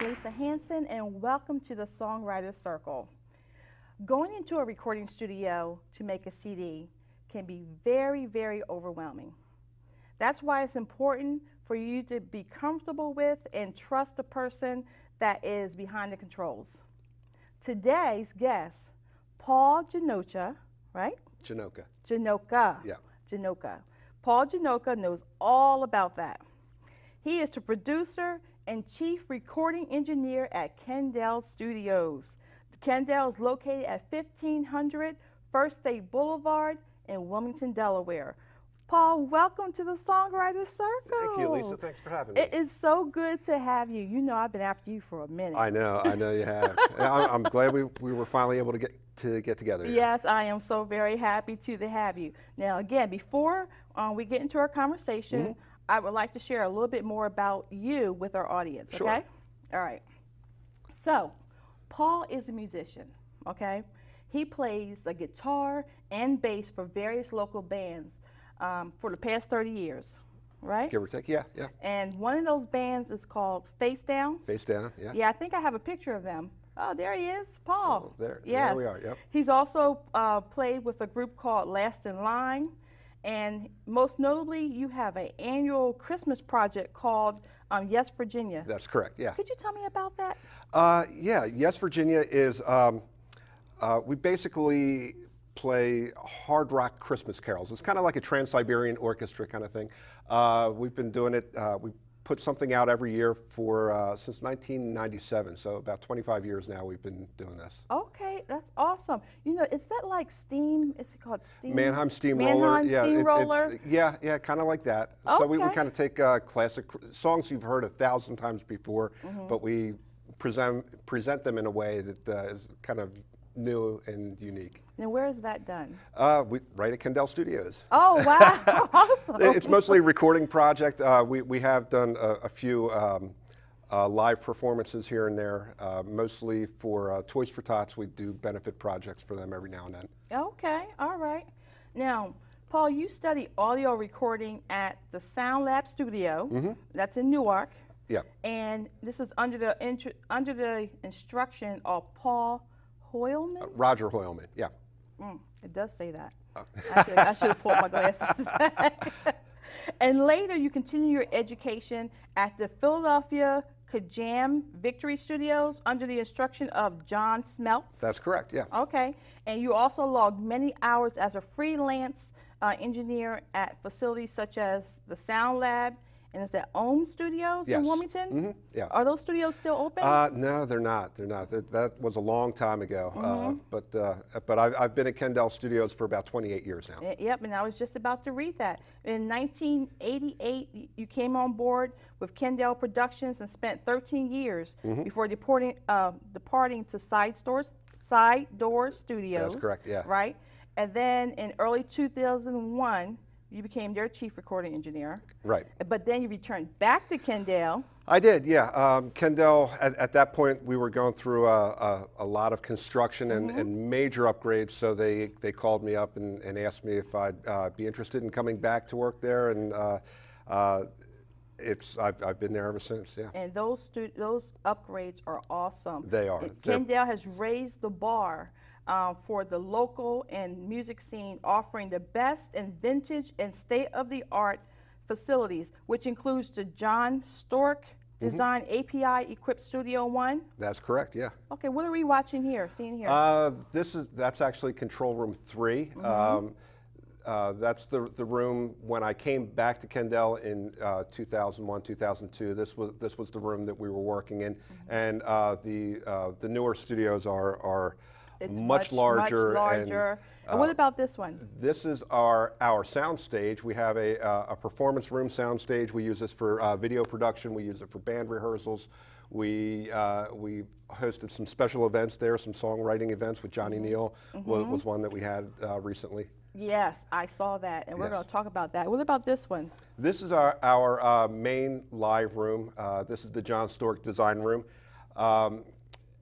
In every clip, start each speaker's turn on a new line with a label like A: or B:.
A: Lisa Hanson, and welcome to the Songwriters Circle. Going into a recording studio to make a CD can be very, very overwhelming. That's why it's important for you to be comfortable with and trust the person that is behind the controls. Today's guest, Paul Janocha, right?
B: Janocha.
A: Janocha.
B: Yeah.
A: Janocha. Paul Janocha knows all about that. He is the producer and chief recording engineer at Kendall Studios. Kendall is located at 1500 First State Boulevard in Wilmington, Delaware. Paul, welcome to the Songwriters Circle.
B: Thank you, Lisa. Thanks for having me.
A: It is so good to have you. You know I've been after you for a minute.
B: I know you have. I'm glad we were finally able to get together here.
A: Yes, I am so very happy to have you. Now, again, before we get into our conversation, I would like to share a little bit more about you with our audience,
B: Sure.
A: okay? All right. So, Paul is a musician, okay? He plays the guitar and bass for various local bands for the past 30 years, right?
B: Give or take, yeah.
A: And one of those bands is called Face Down.
B: Face Down, yeah.
A: Yeah, I think I have a picture of them. Oh, there he is, Paul.
B: Oh, there
A: Yes.
B: we are, yep.
A: He's also played with a group called Last in Line. And most notably, you have an annual Christmas project called Yes, Virginia.
B: That's correct, yeah.
A: Could you tell me about that?
B: Yeah, Yes, Virginia is, we basically play hard rock Christmas carols. It's kind of like a Trans-Siberian Orchestra kind of thing. We've been doing it, we put something out every year for since 1997, so about 25 years now we've been doing this.
A: Okay, that's awesome. You know, is that like steam? Is it called steam?
B: Mannheim Steamroller.
A: Mannheim
B: Yeah,
A: Steamroller?
B: yeah, kind of like that. So we
A: Okay.
B: kind of take classic songs you've heard 1,000 times before, but we present them in a way that is kind of new and unique.
A: Now, where is that done?
B: Right at Kendall Studios.
A: Oh, wow, awesome.
B: It's mostly a recording project. We have done a few live performances here and there, mostly for Toys for Tots. We do benefit projects for them every now and then.
A: Okay, all right. Now, Paul, you study audio recording at the Sound Lab Studio. That's in Newark.
B: Yeah.
A: And this is under the instruction of Paul Hoylman?
B: Roger Hoylman, yeah.
A: It does say that. I should have pulled my glasses back. And later, you continue your education at the Philadelphia Kajam Victory Studios under the instruction of John Smeltz.
B: That's correct, yeah.
A: Okay. And you also logged many hours as a freelance engineer at facilities such as the Sound Lab, and is that Ohm Studios in
B: Yes.
A: Wilmington?
B: Yeah.
A: Are those studios still open?
B: No, they're not. They're not. That was a long time ago. But I've been at Kendall Studios for about 28 years now.
A: Yep, and I was just about to read that. In 1988, you came on board with Kendall Productions and spent 13 years before departing to Side Door Studios.
B: That's correct, yeah.
A: Right? And then in early 2001, you became their chief recording engineer.
B: Right.
A: But then you returned back to Kendall.
B: I did, yeah. Kendall, at that point, we were going through a lot of construction and major upgrades, so they called me up and asked me if I'd be interested in coming back to work there, and I've been there ever since, yeah.
A: And those upgrades are awesome.
B: They are.
A: Kendall has raised the bar for the local and music scene, offering the best in vintage and state-of-the-art facilities, which includes the John Stork Design API-equipped Studio One.
B: That's correct, yeah.
A: Okay, what are we watching here, seeing here?
B: That's actually Control Room 3. That's the room when I came back to Kendall in 2001, 2002. This was the room that we were working in, and the newer studios are
A: It's
B: much larger.
A: Much larger. And what about this one?
B: This is our sound stage. We have a performance room sound stage. We use this for video production. We use it for band rehearsals. We hosted some special events there, some songwriting events with Johnny Neal was one that we had recently.
A: Yes, I saw that, and we're going to talk about that. What about this one?
B: This is our main live room. This is the John Stork Design Room.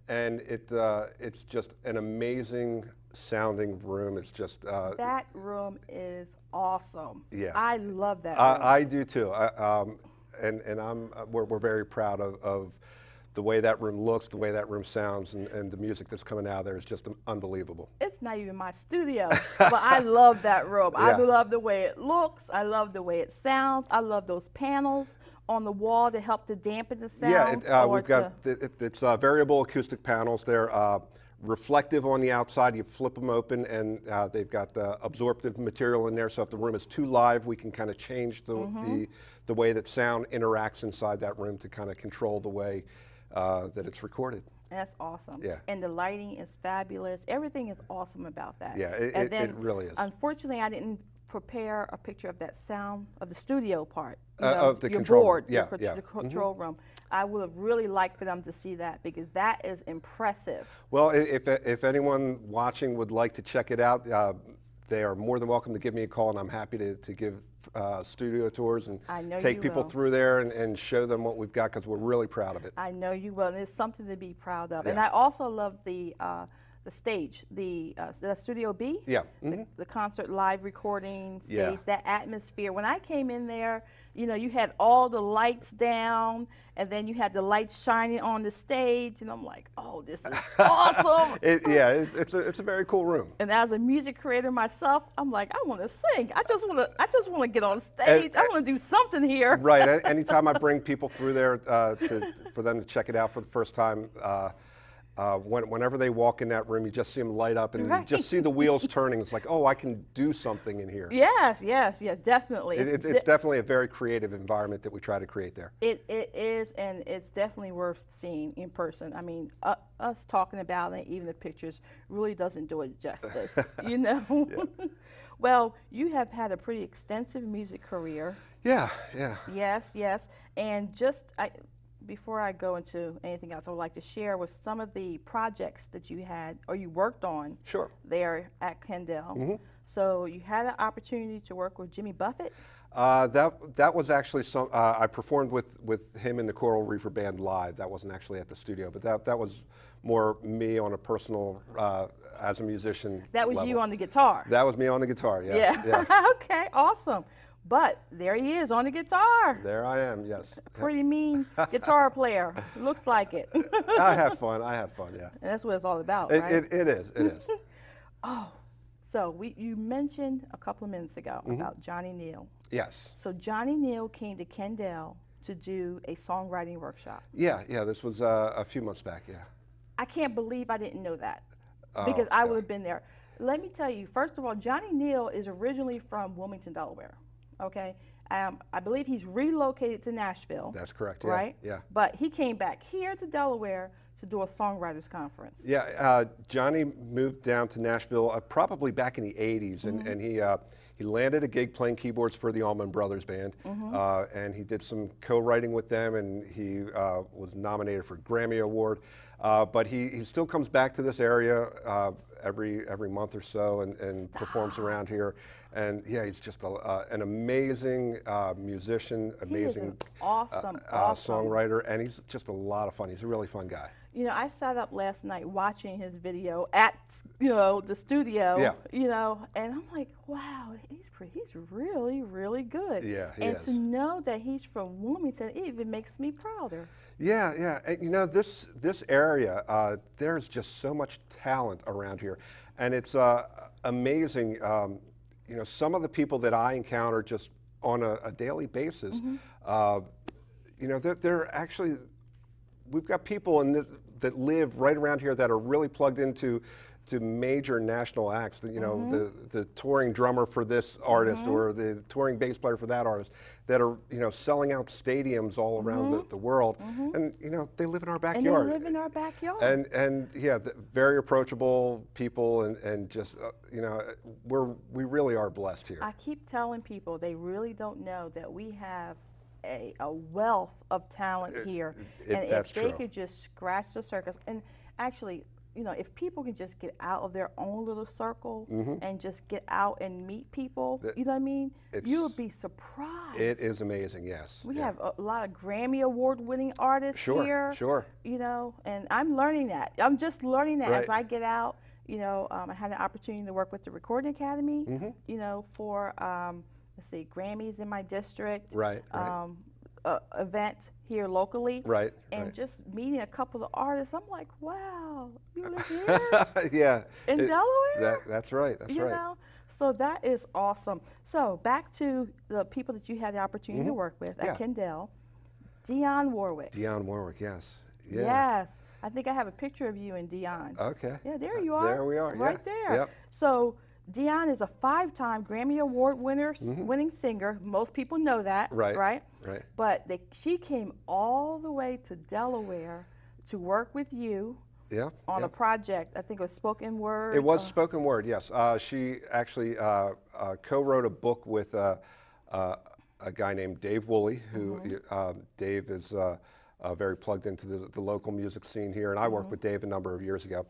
B: And it's just an amazing sounding room. It's just
A: that room is awesome.
B: Yeah,
A: I love that room.
B: I do too. And we're very proud of the way that room looks, the way that room sounds, and the music that's coming out of there is just unbelievable.
A: It's not even my studio, but I love that room. I
B: Yeah.
A: love the way it looks. I love the way it sounds. I love those panels on the wall to help to dampen the sound.
B: Yeah,
A: or
B: we've got it's variable acoustic panels. They're reflective on the outside. You flip them open, and they've got absorptive material in there. So if the room is too live, we can kind of change the way that sound interacts inside that room to kind of control the way that it's recorded.
A: That's awesome.
B: Yeah.
A: And the lighting is fabulous. Everything is awesome about that.
B: Yeah,
A: And
B: it really is.
A: Unfortunately, I didn't prepare a picture of that sound of the studio part.
B: Of the
A: your
B: control room.
A: board,
B: Yeah,
A: your,
B: yeah.
A: the control room. I would have really liked for them to see that because that is impressive.
B: Well, if anyone watching would like to check it out, they are more than welcome to give me a call, and I'm happy to give studio tours and
A: I know
B: take
A: you
B: people
A: will.
B: through there and show them what we've got because we're really proud of it.
A: I know you will, and it's something to be proud of. And
B: Yeah.
A: I also love the stage, the Studio B.
B: Yeah.
A: The concert live recording stage,
B: Yeah.
A: that atmosphere. When I came in there, you had all the lights down, and then you had the lights shining on the stage, and I'm like, oh, this is awesome.
B: It's a very cool room.
A: And as a music creator myself, I'm like, I want to sing. I just want to get on stage. I want to do something here.
B: Right. Anytime I bring people through there for them to check it out for the first time, whenever they walk in that room, you just see them light up and you just see the wheels turning. It's like, oh, I can do something in here.
A: Yes, definitely.
B: It's definitely a very creative environment that we try to create there.
A: It is, and it's definitely worth seeing in person. I mean, us talking about it, even the pictures, really doesn't do it justice, Well, you have had a pretty extensive music career.
B: Yeah.
A: Yes. And before I go into anything else, I would like to share with some of the projects that you had or you worked on
B: Sure.
A: there at Kendall. So you had an opportunity to work with Jimmy Buffett.
B: That was actually I performed with him in the Coral Reefer Band live. That wasn't actually at the studio, but that was more me on a personal, as a musician.
A: That was
B: level.
A: you on the guitar.
B: That was me on the guitar. Yeah.
A: Okay, awesome. But there he is on the guitar.
B: There I am. Yes.
A: Pretty mean guitar player. Looks like it. And
B: I have fun. Yeah.
A: that's what it's all about, right?
B: It is.
A: So you mentioned a couple of minutes ago about Johnny Neal.
B: Yes.
A: So Johnny Neal came to Kendall to do a songwriting workshop.
B: Yeah. This was a few months back. Yeah.
A: I can't believe I didn't know that because I would have been there. Let me tell you, first of all, Johnny Neal is originally from Wilmington, Delaware. Okay, I believe he's relocated to Nashville.
B: That's correct. Yeah.
A: Right?
B: Yeah.
A: But he came back here to Delaware to do a songwriters conference.
B: Yeah, Johnny moved down to Nashville probably back in the 80s, and he landed a gig playing keyboards for the Allman Brothers Band, and he did some co-writing with them, and he was nominated for a Grammy Award. But he still comes back to this area every month or so and performs around here. And yeah, he's just an amazing musician, amazing
A: He is an awesome
B: songwriter, and he's just a lot of fun. He's a really fun guy.
A: I sat up last night watching his video at the studio.
B: Yeah.
A: And I'm like, wow, he's really, really good.
B: Yeah, he
A: and
B: is.
A: to know that he's from Wilmington, it even makes me prouder.
B: Yeah. And, this area, there's just so much talent around here, and it's amazing. Some of the people that I encounter just on a daily basis, they're actually. We've got people that live right around here that are really plugged into major national acts. The touring drummer for this artist or the touring bass player for that artist that are selling out stadiums all around the world, and they live in our backyard.
A: And they live in our backyard.
B: And yeah, very approachable people, and just we really are blessed here.
A: I keep telling people they really don't know that we have a wealth of talent here, and
B: that's
A: if they
B: true.
A: could just scratch the surface, and actually, if people can just get out of their own little circle and just get out and meet people, you know what I mean? You would be surprised.
B: It is amazing, yes.
A: We have a lot of Grammy Award-winning artists here.
B: Sure.
A: And I'm learning that. I'm just learning that
B: Right.
A: as I get out. I had an opportunity to work with the Recording Academy. For Grammys in my district.
B: Right.
A: event here locally.
B: Right.
A: And
B: right.
A: just meeting a couple of artists, I'm like, wow, you live here
B: Yeah.
A: in Delaware?
B: That's right. That's
A: You
B: right.
A: know? So that is awesome. So back to the people that you had the opportunity to work with
B: Mm-hmm. Yeah.
A: at Kendall. Dionne Warwick.
B: Dionne Warwick, yes. Yeah.
A: Yes. I think I have a picture of you and Dionne.
B: Okay.
A: Yeah, there you are.
B: There we are.
A: Right
B: yeah.
A: there.
B: Yep.
A: So Dionne is a 5-time Grammy Award winning singer. Most people know that,
B: Right.
A: right?
B: Right.
A: But she came all the way to Delaware to work with you
B: Yeah.
A: on
B: yeah.
A: a project. I think it was spoken word.
B: It was spoken word, yes. She actually co-wrote a book with a guy named Dave Woolley, who Dave is very plugged into the local music scene here, and I worked with Dave a number of years ago.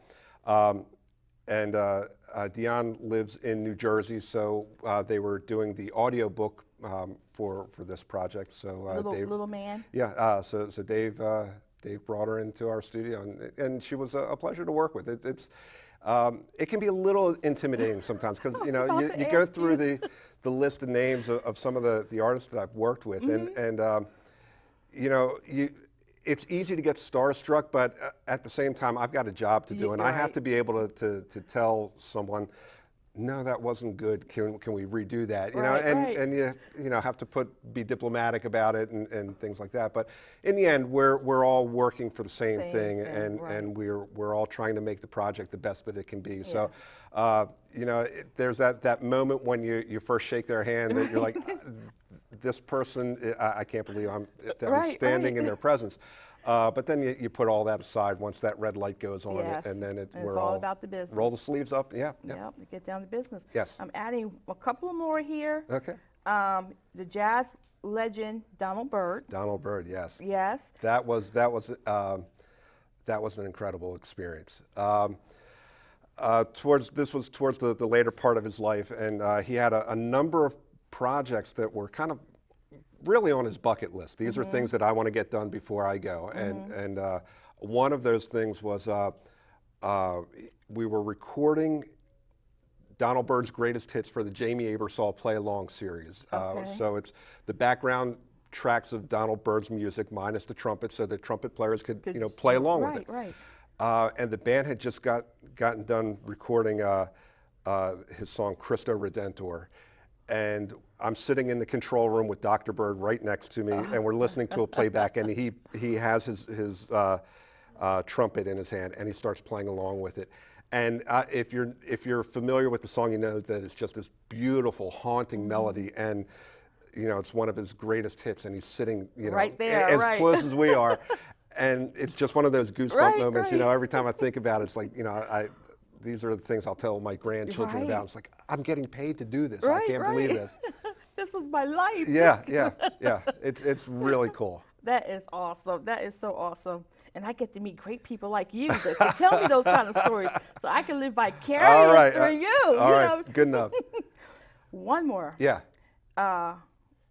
B: And Dionne lives in New Jersey, so they were doing the audio book for this project. So Dave,
A: little man.
B: yeah, so Dave brought her into our studio, and she was a pleasure to work with. It can be a little intimidating sometimes because you go through the list of names of some of the artists that I've worked with, and it's easy to get starstruck, but at the same time, I've got a job to do, and I have to be able to tell someone, no, that wasn't good. Can we redo that? And you have to be diplomatic about it and things like that. But in the end, we're all working for the same thing, and we're all trying to make the project the best that it can be.
A: Yes.
B: So there's that moment when you first shake their hand that you're like, this person, I can't believe I'm standing in their presence. But then you put all that aside once that red light goes on,
A: Yes.
B: and then
A: it's
B: we're
A: all about the business.
B: roll the sleeves up. Yeah.
A: Yep, get down to business.
B: Yes.
A: I'm adding a couple more here.
B: Okay.
A: The jazz legend Donald Byrd.
B: Donald Byrd, yes.
A: Yes.
B: That was an incredible experience. This was towards the later part of his life, and he had a number of projects that were kind of really on his bucket list. These are things that I want to get done before I go, and one of those things was we were recording Donald Byrd's greatest hits for the Jamie Aebersold Play Along series.
A: Okay.
B: So it's the background tracks of Donald Byrd's music minus the trumpet, so the trumpet players could play along with it.
A: Right.
B: And the band had just gotten done recording his song Cristo Redentor. And I'm sitting in the control room with Dr. Byrd right next to me, and we're listening to a playback, and he has his trumpet in his hand, and he starts playing along with it. And if you're familiar with the song, you know that it's just this beautiful, haunting melody, and it's one of his greatest hits, and he's sitting
A: right there,
B: as close as we are, and it's just one of those goosebump moments.
A: Right.
B: Every time I think about it, it's like these are the things I'll tell my grandchildren about. It's like, I'm getting paid to do this. I can't believe this.
A: This is my life.
B: Yeah. It's really cool.
A: That is awesome. That is so awesome. And I get to meet great people like you that can tell me those kind of stories, so I can live vicariously through you.
B: All right, good enough.
A: One more.
B: Yeah.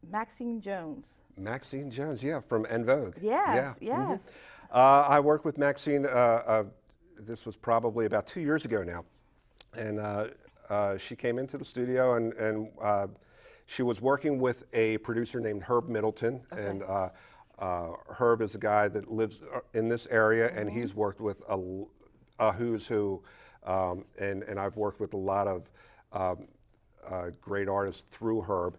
A: Maxine Jones.
B: Maxine Jones, yeah, from En Vogue.
A: Yes,
B: Yeah.
A: yes.
B: I worked with Maxine, this was probably about 2 years ago now. And she came into the studio, and she was working with a producer named Herb Middleton.
A: Okay.
B: And Herb is a guy that lives in this area, and he's worked with a who's who. And I've worked with a lot of great artists through Herb,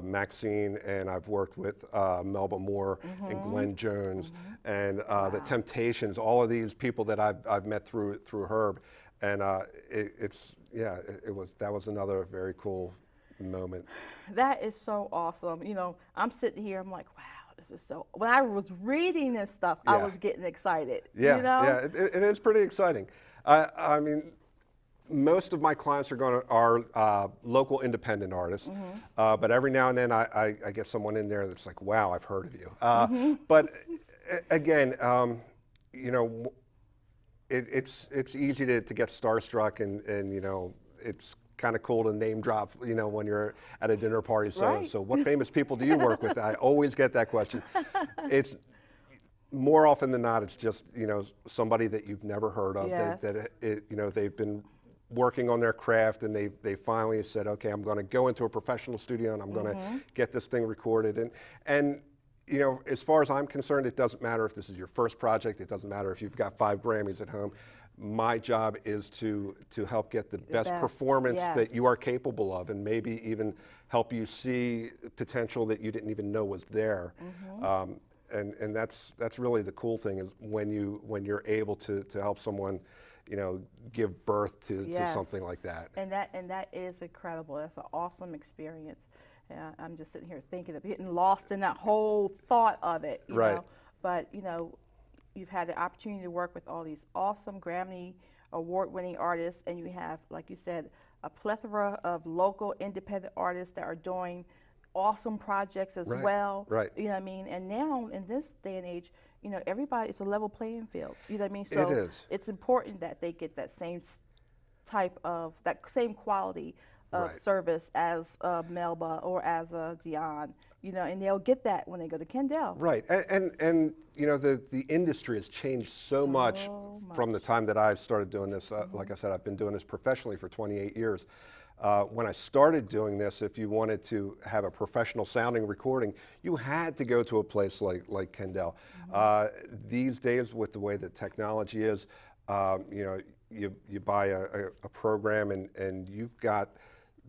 B: Maxine, and I've worked with Melba Moore and Glenn Jones and the Temptations. All of these people that I've met through Herb, and that was another very cool moment.
A: That is so awesome. I'm sitting here, I'm like, wow, this is so. When I was reading this stuff, I was getting excited.
B: Yeah, it is pretty exciting. I mean, most of my clients are local independent artists, but every now and then I get someone in there that's like, wow, I've heard of you. But again, it's easy to get starstruck, and it's kind of cool to name drop, when you're at a dinner party. So what famous people do you work with? I always get that question. It's more often than not, it's just somebody that you've never heard of.
A: Yes.
B: They've been working on their craft, and they finally said, okay, I'm going to go into a professional studio, and I'm going to get this thing recorded. And you know, as far as I'm concerned, it doesn't matter if this is your first project. It doesn't matter if you've got 5 Grammys at home. My job is to help get the best performance that
A: yes.
B: you are capable of, and maybe even help you see potential that you didn't even know was there. And that's really the cool thing, is when you're able to help someone, you know, give birth to
A: Yes.
B: something like that.
A: And that is incredible. That's an awesome experience. I'm just sitting here thinking of getting lost in that whole thought of it, you
B: Right.
A: know. But, you know, you've had the opportunity to work with all these awesome Grammy award-winning artists, and you have, like you said, a plethora of local independent artists that are doing awesome projects as
B: Right,
A: well.
B: right.
A: You know what I mean? And now in this day and age, you know, everybody, it's a level playing field. You know what I mean? So
B: It is.
A: it's important that they get that same type of, that same quality of
B: Right.
A: service as a Melba or as a Dion, you know, and they'll get that when they go to Kendall.
B: Right, and you know, the industry has changed so much from the time that I started doing this. Like I said, I've been doing this professionally for 28 years. When I started doing this, if you wanted to have a professional sounding recording, you had to go to a place like Kendall. These days, with the way that technology is, you know, you buy a program and you've got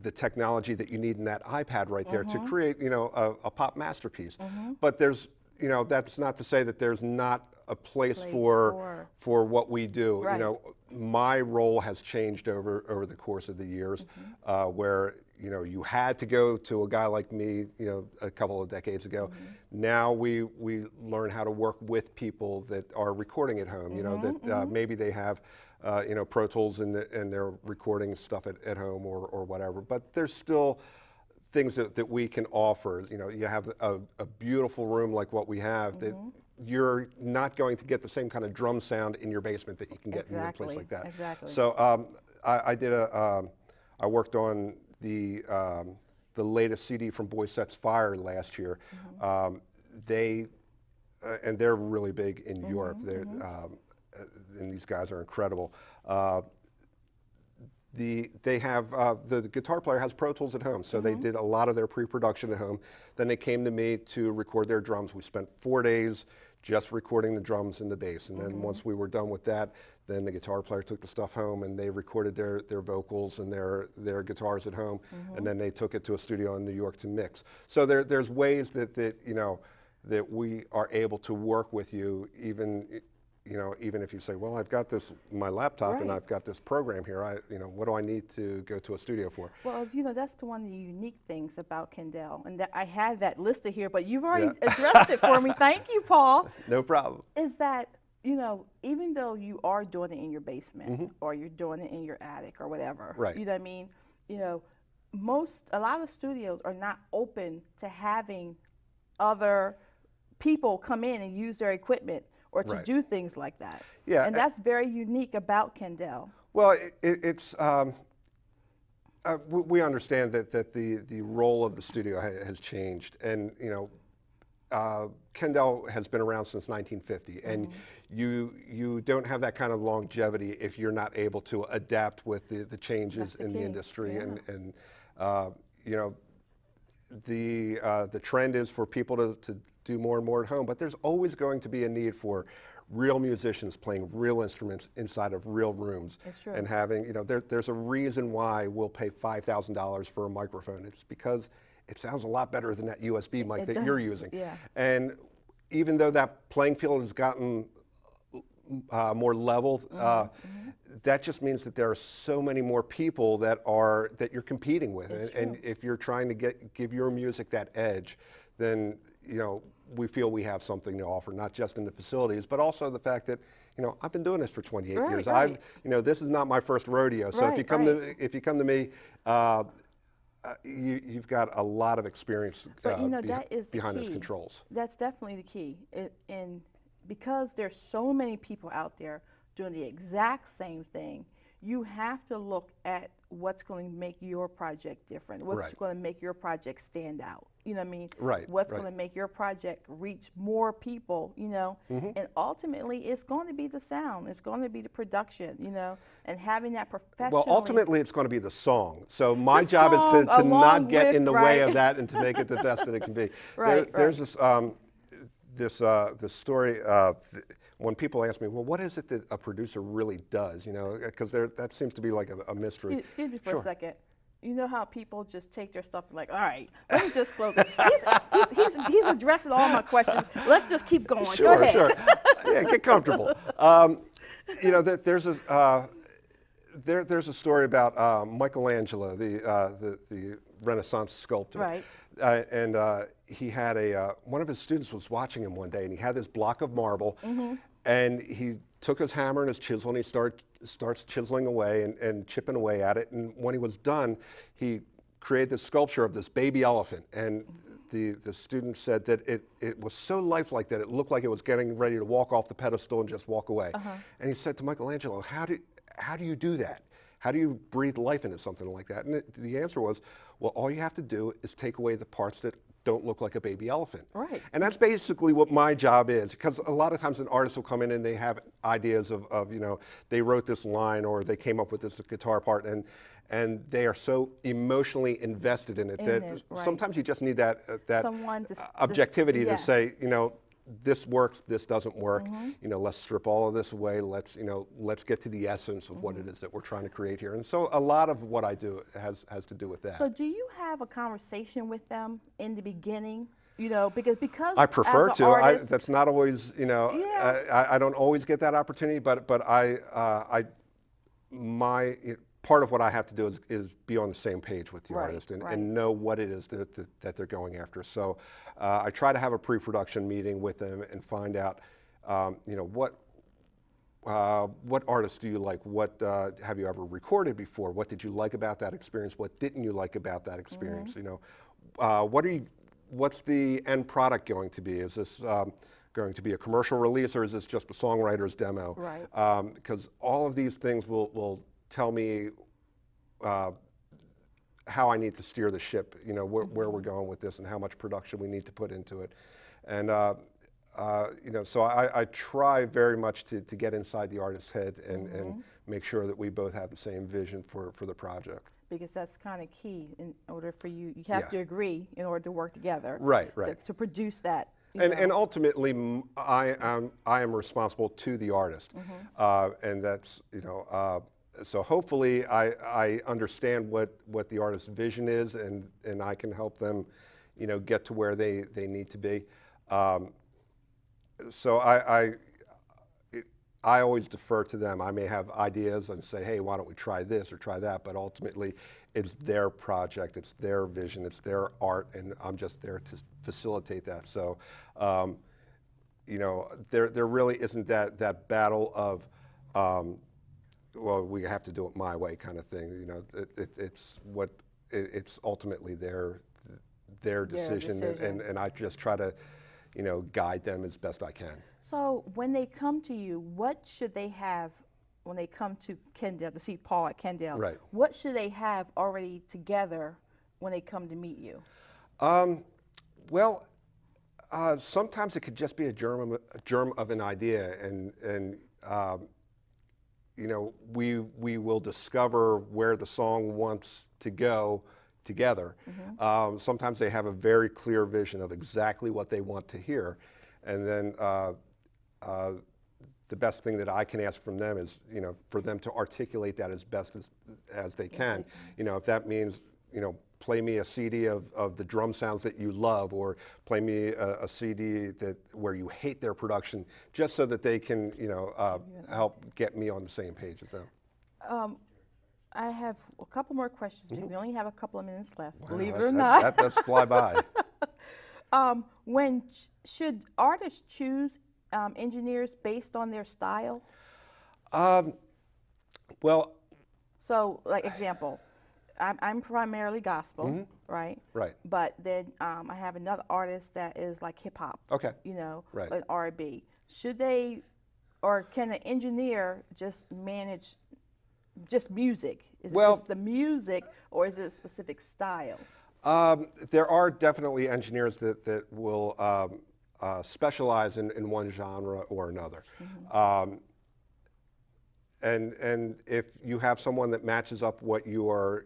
B: the technology that you need in that iPad right there to create, you know, a pop masterpiece. But there's, you know, that's not to say that there's not a place for what we do.
A: Right.
B: You know, my role has changed over the course of the years, where, you know, you had to go to a guy like me, you know, a couple of decades ago. Now we learn how to work with people that are recording at home, you know, that maybe they have, you know, Pro Tools and they're recording stuff at home or whatever, but there's still things that we can offer. You know, you have a beautiful room like what we have that you're not going to get the same kind of drum sound in your basement that you can get in a place like that.
A: Exactly.
B: So I worked on the latest CD from Boy Sets Fire last year. And they're really big in Europe. And these guys are incredible. They have the guitar player has Pro Tools at home, so they did a lot of their pre-production at home. Then they came to me to record their drums. We spent 4 days just recording the drums and the bass, and then once we were done with that, then the guitar player took the stuff home and they recorded their vocals and their guitars at home, and then they took it to a studio in New York to mix. So there's ways that you know, that we are able to work with you, even, you know, even if you say, well, I've got this, my laptop, and
A: Right.
B: I've got this program here, you know, what do I need to go to a studio for?
A: Well, you know, that's one of the unique things about Kendall, and that I had that listed here, but you've already
B: Yeah.
A: addressed it for me. Thank you, Paul.
B: No problem.
A: Is that, you know, even though you are doing it in your basement or you're doing it in your attic or whatever,
B: Right.
A: you know what I mean? You know, a lot of studios are not open to having other people come in and use their equipment or to
B: Right.
A: do things like that.
B: Yeah,
A: And that's very unique about Kendall.
B: Well, it's we understand that the role of the studio has changed, and you know, Kendall has been around since 1950, and you don't have that kind of longevity if you're not able to adapt with the changes in the
A: key.
B: industry,
A: Yeah.
B: and you know, the trend is for people to do more and more at home, but there's always going to be a need for real musicians playing real instruments inside of real rooms.
A: It's true.
B: And having, you know, there's a reason why we'll pay $5,000 for a microphone. It's because it sounds a lot better than that USB mic that you're
A: does,
B: using.
A: yeah.
B: And even though that playing field has gotten more level, that just means that there are so many more people that you're competing with.
A: It's
B: And if you're trying to give your music that edge, then, you know, we feel we have something to offer, not just in the facilities, but also the fact that, you know, I've been doing this for 28
A: Right,
B: years.
A: right.
B: You know, this is not my first rodeo. So if you come to me, you've got a lot of experience
A: But you know, that is the
B: behind
A: key.
B: those controls.
A: That's definitely the key. And because there's so many people out there doing the exact same thing, you have to look at what's going to make your project different, what's
B: Right.
A: going to make your project stand out. You know what I mean?
B: Right,
A: What's
B: right.
A: going to make your project reach more people, you know? And ultimately, it's going to be the sound. It's going to be the production, you know? And having that professionally.
B: Well, ultimately, it's going to be the song. So my
A: The
B: job is
A: song
B: to not
A: along
B: get
A: with-
B: in the
A: right.
B: way of that and to make it the best that it can be.
A: Right,
B: There's
A: right.
B: this, this story. When people ask me, well, what is it that a producer really does? You know, because that seems to be like a mystery.
A: Excuse me for
B: Sure.
A: a second. You know how people just take their stuff and like, all right, let me just close it. He's addressing all my questions. Let's just keep going. Go
B: Sure,
A: ahead.
B: sure. Yeah, get comfortable. You know, there's a story about Michelangelo, the Renaissance sculptor.
A: Right.
B: And he had one of his students was watching him one day, and he had this block of marble, and he took his hammer and his chisel, and he starts chiseling away and chipping away at it. And when he was done, he created this sculpture of this baby elephant. And the student said that it was so lifelike that it looked like it was getting ready to walk off the pedestal and just walk away. And he said to Michelangelo, how do you do that? How do you breathe life into something like that? And the answer was, well, all you have to do is take away the parts that don't look like a baby elephant.
A: Right.
B: And that's basically what my job is, because a lot of times an artist will come in and they have ideas of you know, they wrote this line or they came up with this guitar part, and they are so emotionally invested in it that
A: right.
B: sometimes you just need that
A: Someone
B: objectivity to
A: yes.
B: say, you know, this works, this doesn't work. You know, let's strip all of this away. Let's get to the essence of what it is that we're trying to create here. And so a lot of what I do has to do with that.
A: So do you have a conversation with them in the beginning? You know, because
B: I prefer
A: as
B: to.
A: an artist,
B: That's not always, you know,
A: Yeah.
B: I don't always get that opportunity, but part of what I have to do is be on the same page with the
A: Right,
B: artist
A: right.
B: and know what it is that they're going after. So I try to have a pre-production meeting with them and find out, you know, what artists do you like? What have you ever recorded before? What did you like about that experience? What didn't you like about that experience? You know, what's the end product going to be? Is this going to be a commercial release, or is this just a songwriter's demo?
A: Right.
B: Because all of these things will tell me how I need to steer the ship, you know, where we're going with this and how much production we need to put into it. And, you know, so I try very much to get inside the artist's head and make sure that we both have the same vision for the project.
A: Because that's kind of key in order for you have
B: Yeah.
A: to agree in order to work together.
B: Right, right.
A: To produce that.
B: And ultimately, I am responsible to the artist, and that's, you know, so hopefully I understand what the artist's vision is, and I can help them, you know, get to where they need to be. So I always defer to them. I may have ideas and say, hey, why don't we try this or try that? But ultimately, it's their project, it's their vision, it's their art, and I'm just there to facilitate that. So, you know, there really isn't that battle of, well, we have to do it my way kind of thing. You know, it's ultimately their decision, and I just try to, you know, guide them as best I can.
A: So when they come to you, what should they have when they come to Kendale to see Paul at Kendale?
B: Right.
A: What should they have already together when they come to meet you?
B: Well, sometimes it could just be a germ of an idea, and you know, we will discover where the song wants to go together. Sometimes they have a very clear vision of exactly what they want to hear, and then the best thing that I can ask from them is, you know, for them to articulate that as best as they can. You know, if that means, you know, play me a CD of the drum sounds that you love, or play me a CD where you hate their production, just so that they can, you know, help get me on the same page as them.
A: I have a couple more questions. We only have a couple of minutes left,
B: Wow,
A: believe it or not.
B: That's fly by.
A: Should artists choose engineers based on their style?
B: Well,
A: So, like example, I'm primarily gospel, right?
B: Right.
A: But then I have another artist that is like hip hop.
B: Okay.
A: You know,
B: Right.
A: an R&B. Should they, or can an engineer just manage just music? Is it just the music, or is it a specific style?
B: there are definitely engineers that will specialize in one genre or another. And if you have someone that matches up what you're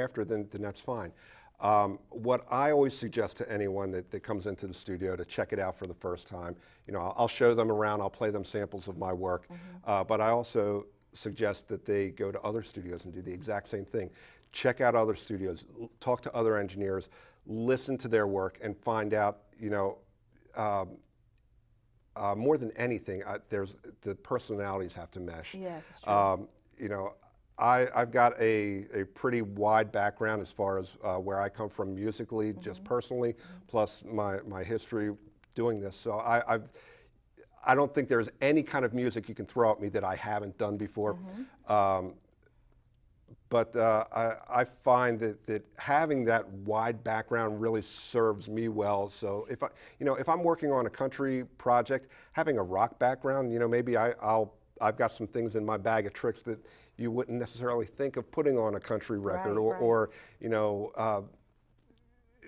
B: after, then that's fine. What I always suggest to anyone that comes into the studio to check it out for the first time, I'll show them around, I'll play them samples of my work, but I also suggest that they go to other studios and do the exact same thing. Check out other studios, talk to other engineers, listen to their work, and find out, more than anything, the personalities have to mesh.
A: Yes, it's true.
B: I've got a pretty wide background as far as where I come from musically, just personally, plus my history doing this. So I don't think there's any kind of music you can throw at me that I haven't done before. But I find that having that wide background really serves me well. So if I'm working on a country project, having a rock background, maybe I've got some things in my bag of tricks that you wouldn't necessarily think of putting on a country record, or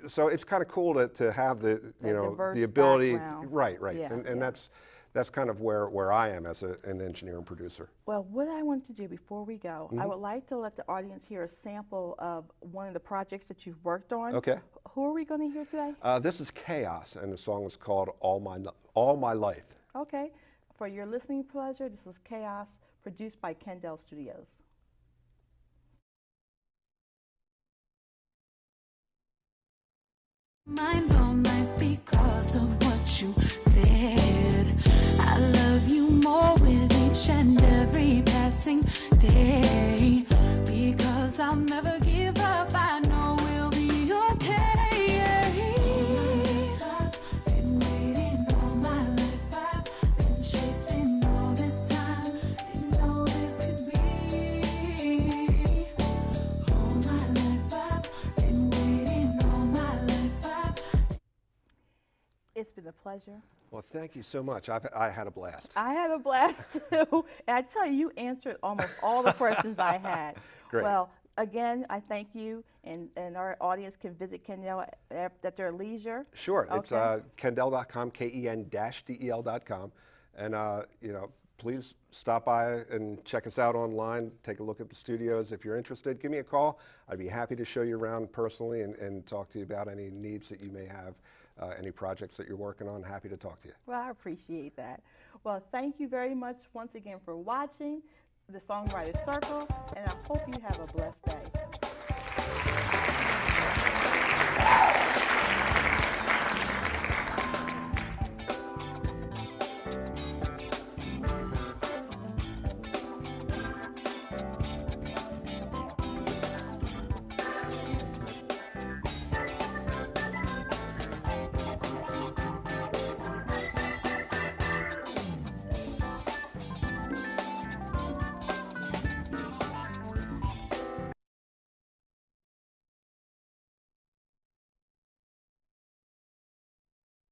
B: so it's kind of cool to have the ability, right,
A: Yeah,
B: and
A: yeah.
B: that's kind of where I am as an engineer and producer.
A: Well, what I want to do before we go, I would like to let the audience hear a sample of one of the projects that you've worked on.
B: Okay.
A: Who are we going to hear today?
B: This is Chaos, and the song is called All My Life.
A: Okay. For your listening pleasure, this is Chaos, produced by Kendall Studios.
C: Mine's all night because of what you said. I love you more with each and every passing day. Because I'll never give up, I know we'll be okay. Been waiting all my life, I've been chasing all this time. Didn't know this could be. All my life, I've been waiting all my life.
A: It's been a pleasure.
B: Well, thank you so much. I had a blast.
A: I had a blast too. And I tell you, you answered almost all the questions I had.
B: Great.
A: Well, again, I thank you, and our audience can visit Kendall at their leisure.
B: Sure. It's
A: Okay.
B: Kendall.com, KEN-DEL.com. And, please stop by and check us out online. Take a look at the studios. If you're interested, give me a call. I'd be happy to show you around personally and talk to you about any needs that you may have, any projects that you're working on. Happy to talk to you.
A: Well, I appreciate that. Well, thank you very much once again for watching the Songwriters Circle, and I hope you have a blessed day.